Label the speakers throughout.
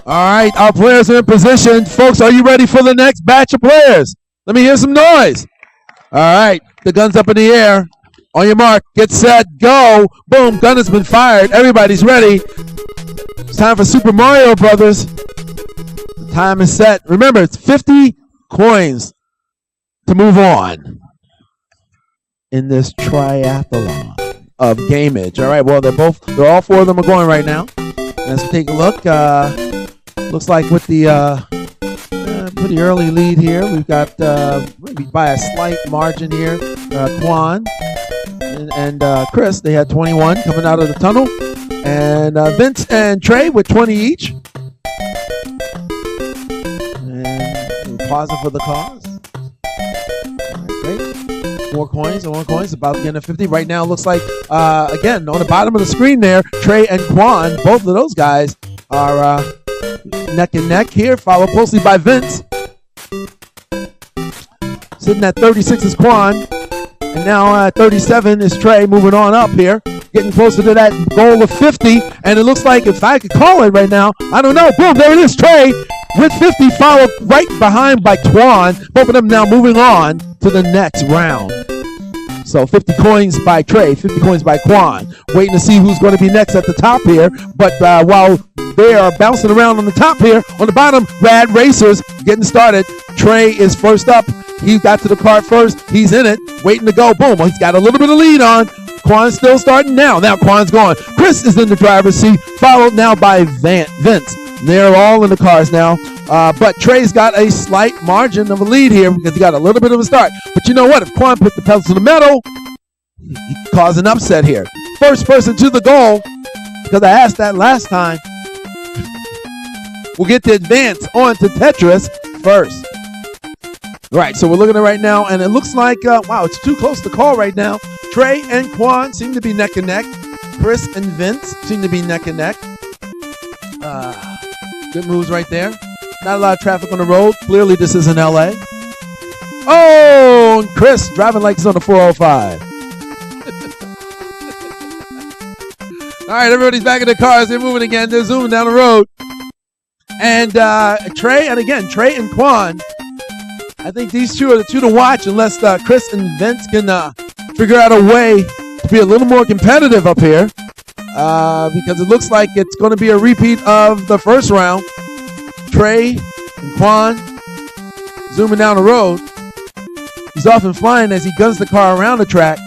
Speaker 1: All right, our players are in position. Folks, are you ready for the next batch of players? Let me hear some noise. All right, the gun's up in the air. On your mark, get set, go. Boom, gun has been fired. Everybody's ready. It's time for Super Mario Brothers. The time is set. Remember, it's 50 coins to move on in this triathlon of gameage. All right, well, they're all four of them are going right now. Let's take a look. Looks like with the pretty early lead here, we've got maybe by a slight margin here, Quan and Chris. They had 21 coming out of the tunnel, and Vince and Trey with 20 each. And we're pausing for the cause. All right, great. More coins, about to get a 50. Right now, looks like, again, on the bottom of the screen there, Trey and Quan, both of those guys are neck and neck here, followed closely by Vince. Sitting at 36 is Quan, and now at 37 is Trey, moving on up here, getting closer to that goal of 50, and it looks like, if I could call it right now, I don't know, boom, there it is, Trey, with 50, followed right behind by Quan, both of them now moving on to the next round. So 50 coins by Trey, 50 coins by Quan. Waiting to see who's going to be next at the top here. But while they are bouncing around on the top here, on the bottom, Rad Racers getting started. Trey is first up. He got to the cart first. He's in it, waiting to go. Boom. He's got a little bit of lead on. Quan's still starting now. Now Quan's gone. Chris is in the driver's seat, followed now by Vince. They're all in the cars now. But Trey's got a slight margin of a lead here because he got a little bit of a start. But you know what? If Quan put the pedal to the metal, he caused an upset here. First person to the goal, because I asked that last time, we'll get to advance on to Tetris first. Right, so we're looking at it right now, and it looks like, wow, it's too close to call right now. Trey and Quan seem to be neck and neck. Chris and Vince seem to be neck and neck. Good moves right there. Not a lot of traffic on the road. Clearly, this isn't LA. Oh, and Chris driving like he's on the 405. All right, everybody's back in their cars. They're moving again. They're zooming down the road. And Trey and Quan, I think these two are the two to watch unless Chris and Vince can figure out a way to be a little more competitive up here. Because it looks like it's going to be a repeat of the first round. Trey and Quan zooming down the road. He's off and flying as he guns the car around the track.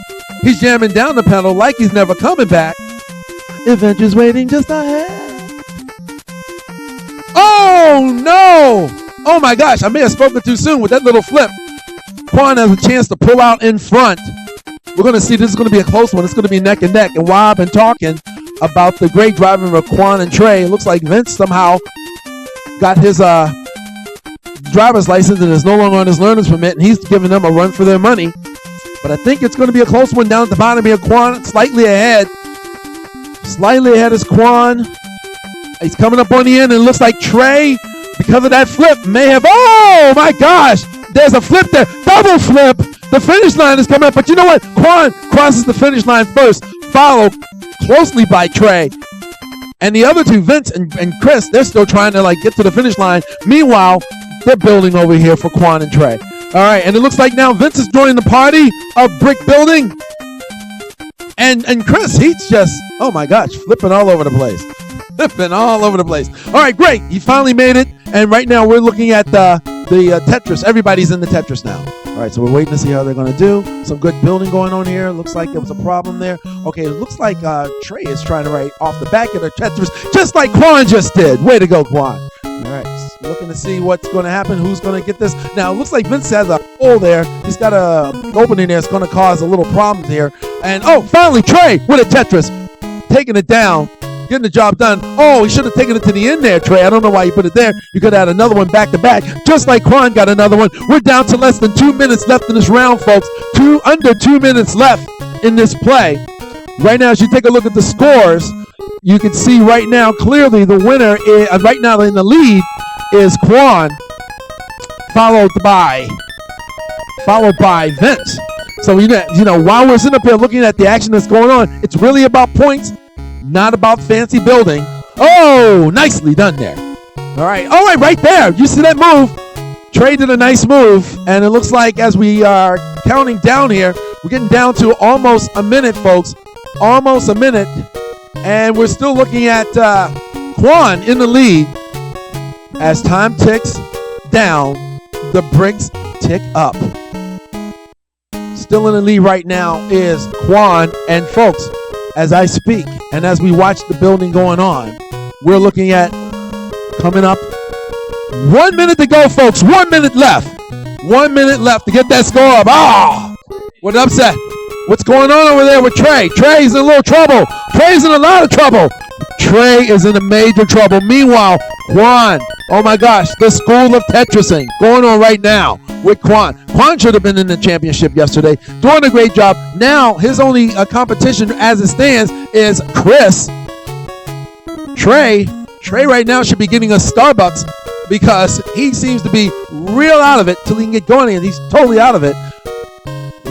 Speaker 1: He's jamming down the pedal like he's never coming back. Adventure's waiting just ahead. Oh, no! Oh, my gosh. I may have spoken too soon with that little flip. Quan has a chance to pull out in front. We're going to see this is going to be a close one. It's going to be neck and neck. And while I've been talking about the great driving of Quan and Trey, it looks like Vince somehow got his driver's license and is no longer on his learner's permit, and he's giving them a run for their money. But I think it's going to be a close one down at the bottom here. Quan slightly ahead. Slightly ahead is Quan. He's coming up on the end, and it looks like Trey, because of that flip, may have... Oh, my gosh! There's a flip there. Double flip. The finish line is coming up, but you know what? Quan crosses the finish line first, followed closely by Trey. And the other two, Vince and Chris, they're still trying to get to the finish line. Meanwhile, they're building over here for Quan and Trey. All right, and it looks like now Vince is joining the party of brick building. And Chris, he's just, oh my gosh, flipping all over the place. Flipping all over the place. All right, great. He finally made it. And right now we're looking at the Tetris. Everybody's in the Tetris now. All right, so we're waiting to see how they're going to do. Some good building going on here. Looks like there was a problem there. Okay, it looks like Trey is trying to write off the back of the Tetris, just like Quan just did. Way to go, Quan. All right, looking to see what's going to happen, who's going to get this. Now, it looks like Vince has a hole there. He's got an opening there. It's going to cause a little problems here. And, oh, finally, Trey with a Tetris. Taking it down. Getting the job done. Oh, he should have taken it to the end there, Trey. I don't know why you put it there. You could have had another one back to back, just like Quan got another one. We're down to less than 2 minutes left in this round, folks. Under 2 minutes left in this play. Right now, as you take a look at the scores, you can see right now clearly the winner is, right now in the lead is Quan, followed by Vince. So you know, while we're sitting up here looking at the action that's going on, it's really about points. Not about fancy building. Oh, nicely done there. All right, right there. You see that move? Trey did a nice move, and it looks like as we are counting down here, we're getting down to almost a minute, folks. Almost a minute, and we're still looking at Quan in the lead. As time ticks down, the bricks tick up. Still in the lead right now is Quan, and folks, as I speak and as we watch the building going on, we're looking at coming up 1 minute to go, folks. 1 minute left. 1 minute left to get that score up. What an upset. What's going on over there with Trey? Trey's in a little trouble. Trey's in a lot of trouble. Trey is in a major trouble. Meanwhile, Quan, oh my gosh, the school of Tetrising going on right now with Quan. Quan should have been in the championship yesterday, doing a great job. Now, his only competition as it stands is Chris. Trey right now should be getting a Starbucks because he seems to be real out of it till he can get going, and he's totally out of it.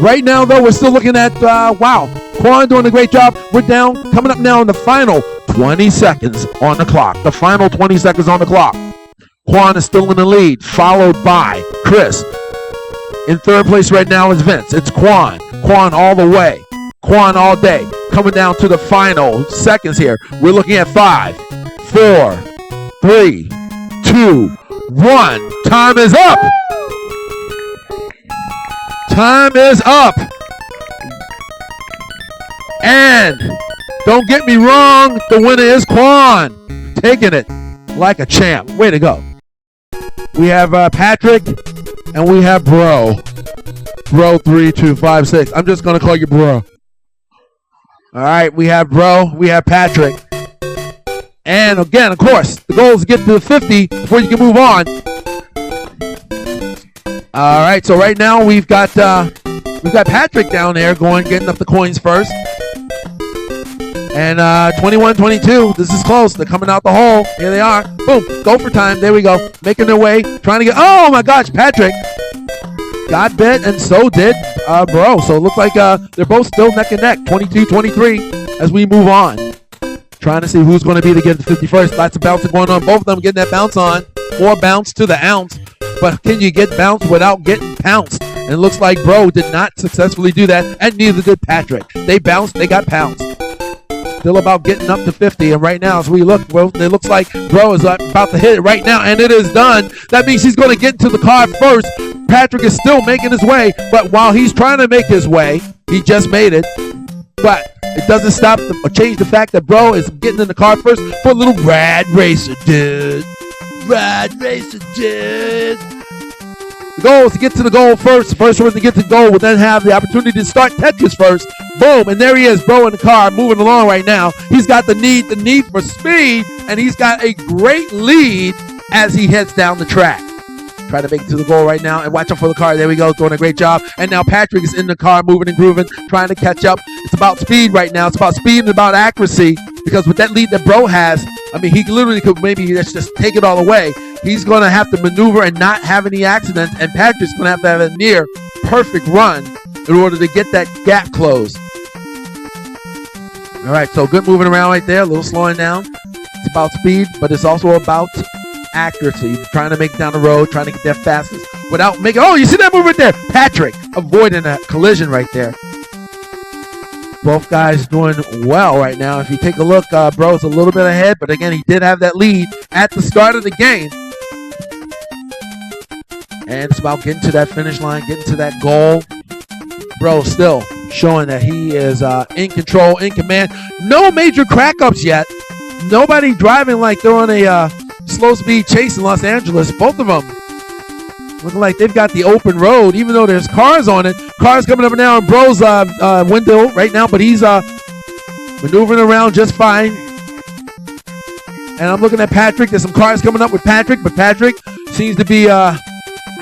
Speaker 1: Right now, though, we're still looking at, Quan doing a great job. We're down, coming up now in the final 20 seconds on the clock. The final 20 seconds on the clock. Quan is still in the lead, followed by Chris. In third place right now is Vince. It's Quan. Quan all the way. Quan all day. Coming down to the final seconds here. We're looking at 5, 4, 3, 2, 1. Time is up. Time is up. And don't get me wrong, the winner is Quan. Taking it like a champ. Way to go. We have Patrick and we have Bro. Bro 3256. I'm just going to call you Bro. All right, we have Bro, we have Patrick. And again, of course, the goal is to get to the 50 before you can move on. All right, so right now we've got Patrick down there getting up the coins first. And 21-22, this is close. They're coming out the hole. Here they are. Boom, go for time. There we go. Making their way, trying to get, oh my gosh, Patrick got bit, and so did Bro. So it looks like they're both still neck and neck, 22-23 as we move on. Trying to see who's going to be to get the 51st. Lots of bouncing going on. Both of them getting that bounce on. More bounce to the ounce. But can you get bounced without getting pounced? And it looks like Bro did not successfully do that, and neither did Patrick. They bounced, they got pounced. Still about getting up to 50, and right now as we look, well, it looks like Bro is about to hit it right now, and it is done. That means he's going to get into the car first. Patrick is still making his way, but while he's trying to make his way, he just made it. But it doesn't stop or change the fact that Bro is getting in the car first for a little rad racer, dude. Rad racer, dude. The goal is to get to the goal first. The first one to get to the goal will then have the opportunity to start Tetris first. Boom, and there he is, Bro in the car, moving along right now. He's got the need for speed, and he's got a great lead as he heads down the track. Trying to make it to the goal right now, and watch out for the car. There we go, doing a great job. And now Patrick is in the car, moving and grooving, trying to catch up. It's about speed right now. It's about speed and about accuracy, because with that lead that Bro has, I mean, he literally could maybe just take it all away. He's going to have to maneuver and not have any accidents, and Patrick's going to have a near perfect run in order to get that gap closed. All right, so good moving around right there, a little slowing down. It's about speed, but it's also about accuracy. Trying to make it down the road, trying to get there fastest without making, oh, you see that move right there? Patrick avoiding a collision right there. Both guys doing well right now. If you take a look, Bro's a little bit ahead, but again, he did have that lead at the start of the game. And it's about getting to that finish line, getting to that goal. Bro still showing that he is in control, in command. No major crack-ups yet. Nobody driving like they're on a slow speed chase in Los Angeles. Both of them looking like they've got the open road, even though there's cars on it. Cars coming up and down Bro's window right now, but he's maneuvering around just fine. And I'm looking at Patrick. There's some cars coming up with Patrick, but Patrick seems to be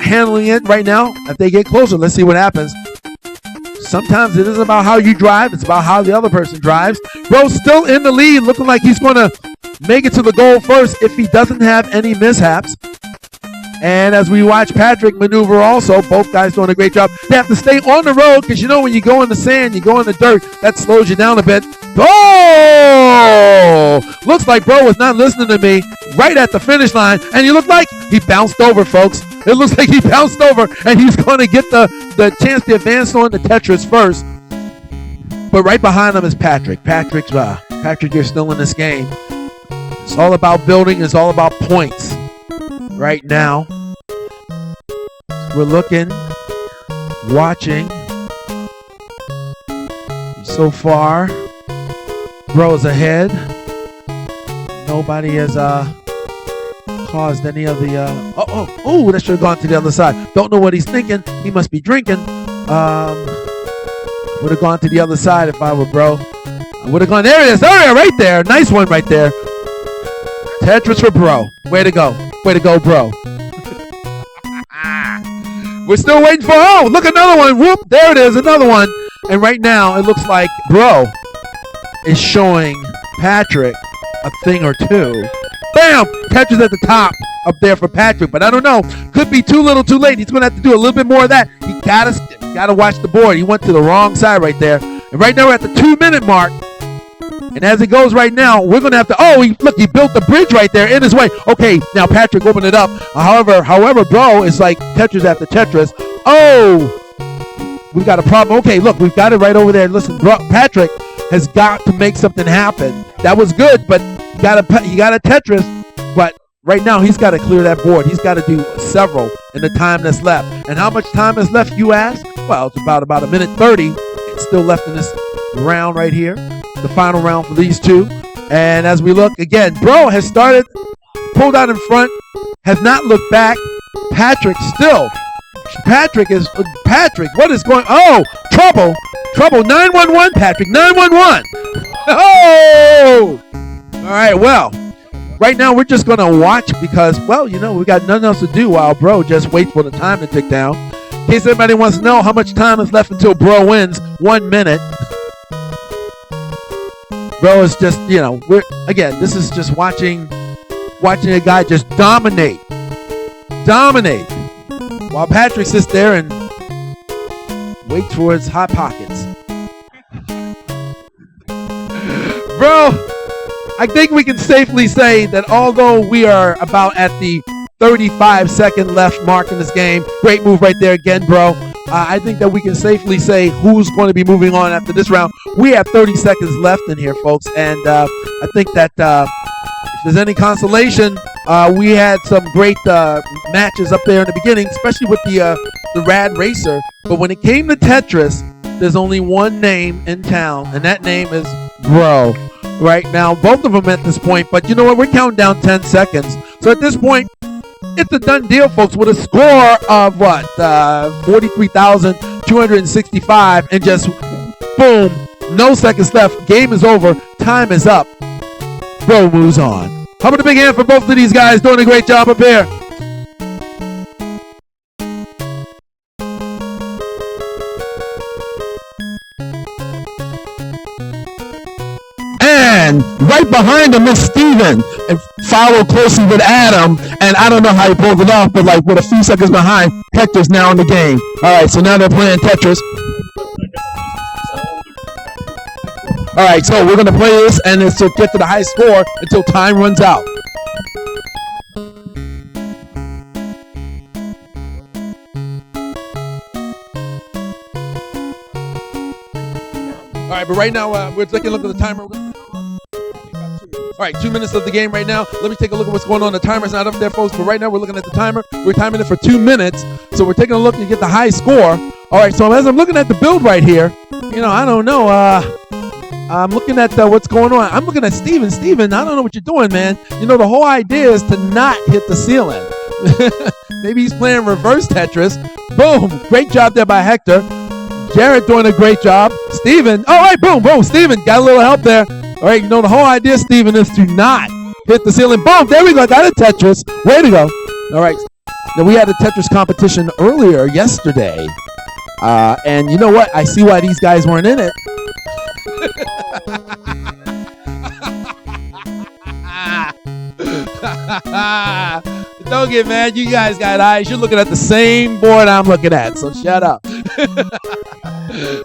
Speaker 1: handling it right now. If they get closer, let's see what happens. Sometimes it isn't about how you drive, it's about how the other person drives. Bro's still in the lead, looking like he's going to make it to the goal first if he doesn't have any mishaps. And as we watch Patrick maneuver also, both guys doing a great job. They have to stay on the road because, you know, when you go in the sand, you go in the dirt, that slows you down a bit. Oh! Looks like bro was not listening to me right at the finish line. And you look like he bounced over, folks. It looks like he bounced over and he's going to get the chance to advance on the Tetris first. But right behind him is Patrick. Patrick, you're still in this game. It's all about building. It's all about points. Right now, we're looking, watching. So far, bro's ahead. Nobody has caused any of the. That should have gone to the other side. Don't know what he's thinking. He must be drinking. Would have gone to the other side if I were bro. I would have gone. There it is. Oh, right there. Nice one right there. Tetris for bro. Way to go. Way to go, bro. We're still waiting for, oh, look, another one. Whoop, there it is, another one. And right now, it looks like bro is showing Patrick a thing or two. Bam! Tetris at the top up there for Patrick, but I don't know. Could be too little too late. He's going to have to do a little bit more of that. He gotta watch the board. He went to the wrong side right there. And right now, we're at the 2-minute mark. And as it goes right now, we're going to have to, he built the bridge right there in his way. Okay, now Patrick opened it up. However, bro, it's like Tetris after Tetris. Oh, we've got a problem. Okay, look, we've got it right over there. Listen, bro, Patrick has got to make something happen. That was good, but you got a Tetris. But right now, he's got to clear that board. He's got to do several in the time that's left. And how much time is left, you ask? Well, it's about a minute 30. It's still left in this round right here. The final round for these two. And as we look again, bro has started, pulled out in front, has not looked back. Patrick, what is going, trouble 911, Patrick, 911. Oh, all right, well, right now we're just gonna watch because, well, you know, we got nothing else to do while bro just waits for the time to tick down. In case anybody wants to know how much time is left until bro wins, 1 minute. Bro is just, you know, this is just watching a guy just dominate. While Patrick sits there and waits for his hot pockets. Bro, I think we can safely say that although we are about at the 35-second left mark in this game, great move right there again, bro. I think that we can safely say who's going to be moving on after this round. We have 30 seconds left in here, folks, and I think that if there's any consolation, we had some great matches up there in the beginning, especially with the Rad Racer. But when it came to Tetris, there's only one name in town, and that name is bro. Right now, both of them at this point, but you know what? We're counting down 10 seconds. So at this point, it's a done deal, folks, with a score of 43,265, and just boom, no seconds left. Game is over. Time is up. Bro moves on. How about a big hand for both of these guys doing a great job up here?
Speaker 2: And right behind him is Steven, and followed closely with Adam. And I don't know how he pulled it off, but like with a few seconds behind, Hector's now in the game. All right, so now they're playing Tetris. All right, so we're going to play this, and it's to get to the high score until time runs out.
Speaker 1: All right, but right now we're taking a look at the timer. All right, 2 minutes of the game right now. Let me take a look at what's going on. The timer's not up there, folks, but right now we're looking at the timer. We're timing it for 2 minutes, so we're taking a look and get the high score. All right, so as I'm looking at the build right here, you know, I don't know. I'm looking at what's going on. I'm looking at Steven. Steven, I don't know what you're doing, man. You know, the whole idea is to not hit the ceiling. Maybe he's playing reverse Tetris. Boom. Great job there by Hector. Jared doing a great job. Steven. All right, boom, boom. Steven got a little help there. All right, you know, the whole idea, Steven, is to not hit the ceiling. Boom. There we go. Got a Tetris. Way to go. All right. Now, we had a Tetris competition earlier yesterday. And you know what? I see why these guys weren't in it. Don't get mad. You guys got eyes. You're looking at the same board I'm looking at, so shut up.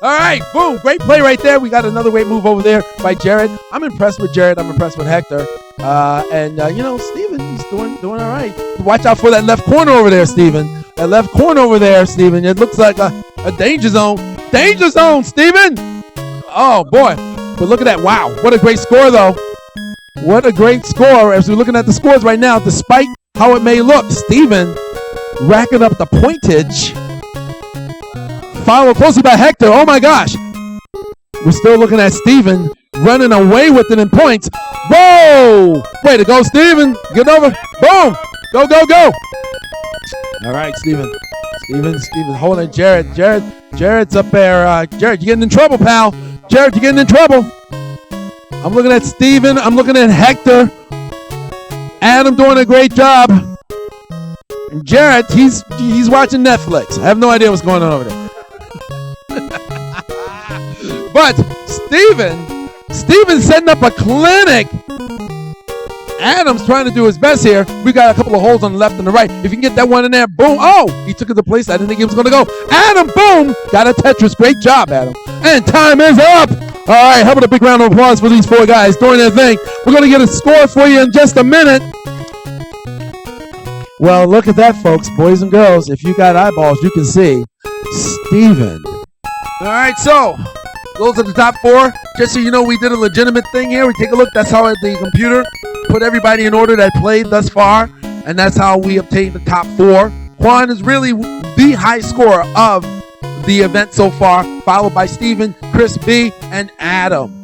Speaker 1: All right, boom. Great play right there. We got another great move over there by Jared. I'm impressed with Jared. I'm impressed with Hector. Steven, he's doing all right. Watch out for that left corner over there, Steven. That left corner over there, Steven. It looks like a danger zone. Danger zone, Steven. Oh, boy. But look at that. Wow. What a great score, though. What a great score. As we're looking at the scores right now, despite how it may look, Steven racking up the pointage. Followed closely by Hector. Oh, my gosh. We're still looking at Steven running away with it in points. Whoa! Way to go, Steven. Get over. Boom. Go, go, go. All right, Steven. Steven holding Jared. Jared's up there. Jared, you're getting in trouble, pal. Jared, you're getting in trouble. I'm looking at Steven. I'm looking at Hector. Adam doing a great job. And Jared, he's watching Netflix. I have no idea what's going on over there. But Steven's setting up a clinic. Adam's trying to do his best here. We got a couple of holes on the left and the right. If you can get that one in there, boom. Oh, he took it to place I didn't think he was going to go. Adam, boom. Got a Tetris. Great job, Adam. And time is up. All right, how about a big round of applause for these four guys doing their thing. We're going to get a score for you in just a minute. Well, look at that, folks. Boys and girls, if you got eyeballs, you can see Steven. All right, so those are the top four. Just so you know, we did a legitimate thing here. We take a look. That's how the computer put everybody in order that played thus far, and that's how we obtained the top four. Juan is really the high scorer of the event so far, followed by Steven, Chris B, and Adam.